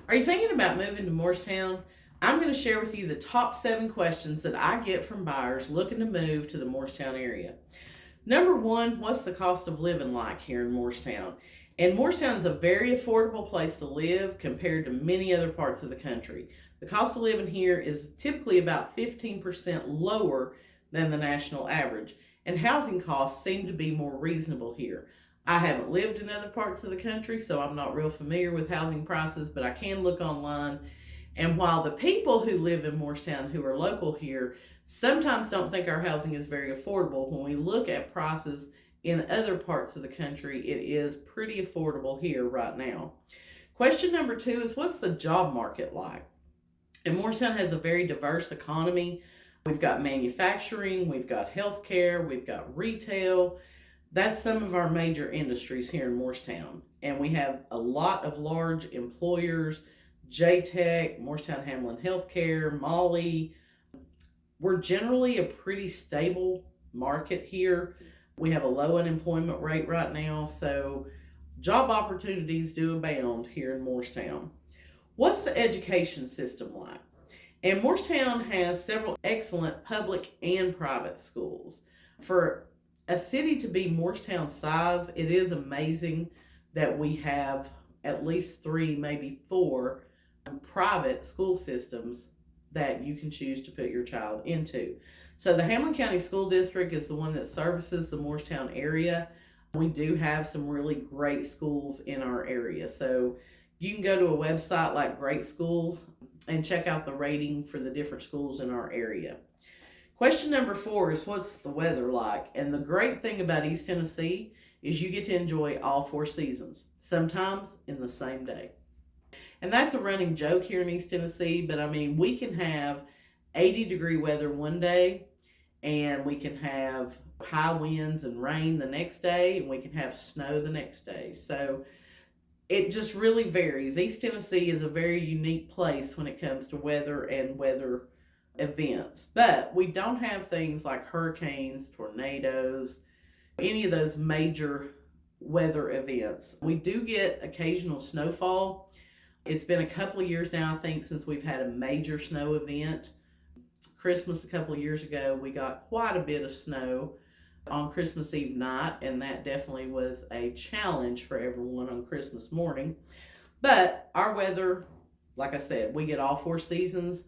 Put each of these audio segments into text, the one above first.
Are you thinking about moving to Morristown? I'm going to share with you the top 7 questions that I get from buyers looking to move to the Morristown area. Number one, what's the cost of living like here in Morristown? And Morristown is a very affordable place to live compared to many other parts of the country. The cost of living here is typically about 15% lower than the national average, and housing costs seem to be more reasonable here. I haven't lived in other parts of the country, so I'm not real familiar with housing prices, but I can look online. And while the people who live in Morristown who are local here sometimes don't think our housing is very affordable, when we look at prices in other parts of the country, it is pretty affordable here right now. Question number 2 is, what's the job market like? And Morristown has a very diverse economy. We've got manufacturing, we've got healthcare, we've got retail. That's some of our major industries here in Morristown. And we have a lot of large employers, J-Tech, Morristown Hamlin Healthcare, Molly. We're generally a pretty stable market here. We have a low unemployment rate right now, so job opportunities do abound here in Morristown. What's the education system like? And Morristown has several excellent public and private schools. For a city to be Morristown size, it is amazing that we have at least 3, maybe 4 private school systems that you can choose to put your child into. So the Hamlin County School District is the one that services the Morristown area. We do have some really great schools in our area. So you can go to a website like Great Schools and check out the rating for the different schools in our area. Question number 4 is, what's the weather like? And the great thing about East Tennessee is you get to enjoy all 4 seasons, sometimes in the same day. And that's a running joke here in East Tennessee, but I mean, we can have 80-degree weather one day, and we can have high winds and rain the next day, and we can have snow the next day. So it just really varies. East Tennessee is a very unique place when it comes to weather and weather events, but we don't have things like hurricanes, tornadoes, any of those major weather events. We do get occasional snowfall. It's been a couple of years now, I think, since we've had a major snow event. Christmas a couple of years ago, we got quite a bit of snow on Christmas Eve night, and that definitely was a challenge for everyone on Christmas morning. But our weather, like I said, we get all 4 seasons,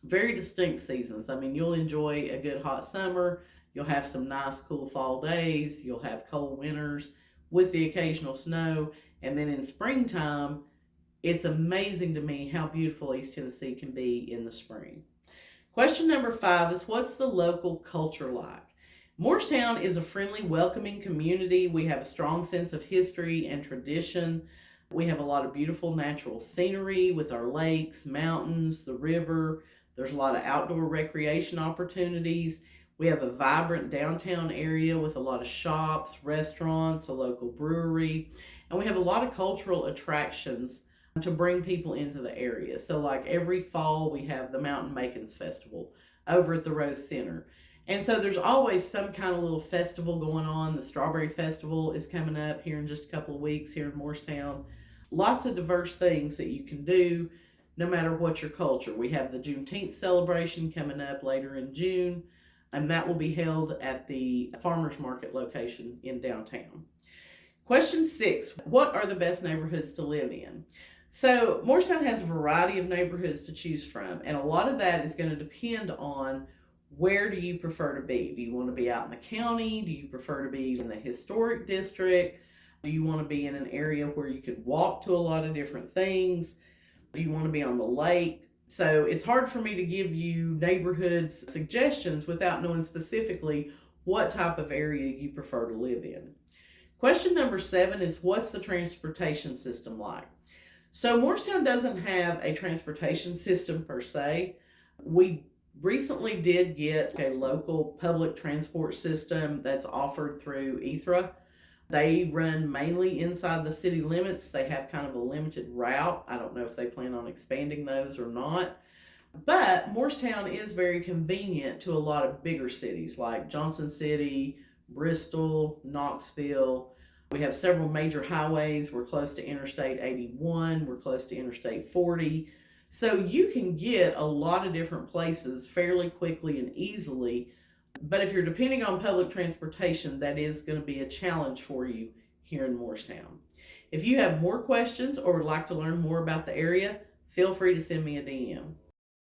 very distinct seasons. I mean, you'll enjoy a good hot summer, you'll have some nice cool fall days, you'll have cold winters with the occasional snow, and then in springtime, it's amazing to me how beautiful East Tennessee can be in the spring. Question number 5 is, what's the local culture like? Morristown is a friendly, welcoming community. We have a strong sense of history and tradition. We have a lot of beautiful natural scenery with our lakes, mountains, the river. There's a lot of outdoor recreation opportunities. We have a vibrant downtown area with a lot of shops, restaurants, a local brewery, and we have a lot of cultural attractions to bring people into the area. So like every fall, we have the Mountain Makins Festival over at the Rose Center. And so there's always some kind of little festival going on. The Strawberry Festival is coming up here in just a couple of weeks here in Morristown. Lots of diverse things that you can do no matter what your culture. We have the Juneteenth celebration coming up later in June, and that will be held at the Farmers Market location in downtown. Question 6, what are the best neighborhoods to live in? So Morristown has a variety of neighborhoods to choose from, and a lot of that is going to depend on where do you prefer to be. Do you want to be out in the county? Do you prefer to be in the historic district? Do you want to be in an area where you could walk to a lot of different things? Do you want to be on the lake? So it's hard for me to give you neighborhoods suggestions without knowing specifically what type of area you prefer to live in. Question number 7 is, what's the transportation system like? So Morristown doesn't have a transportation system per se. We recently did get a local public transport system that's offered through ETHRA. They run mainly inside the city limits. They have kind of a limited route. I don't know if they plan on expanding those or not. But Morristown is very convenient to a lot of bigger cities like Johnson City, Bristol, Knoxville. We have several major highways. We're close to Interstate 81. We're close to Interstate 40. So you can get a lot of different places fairly quickly and easily. But if you're depending on public transportation, that is going to be a challenge for you here in Morristown. If you have more questions or would like to learn more about the area, feel free to send me a DM.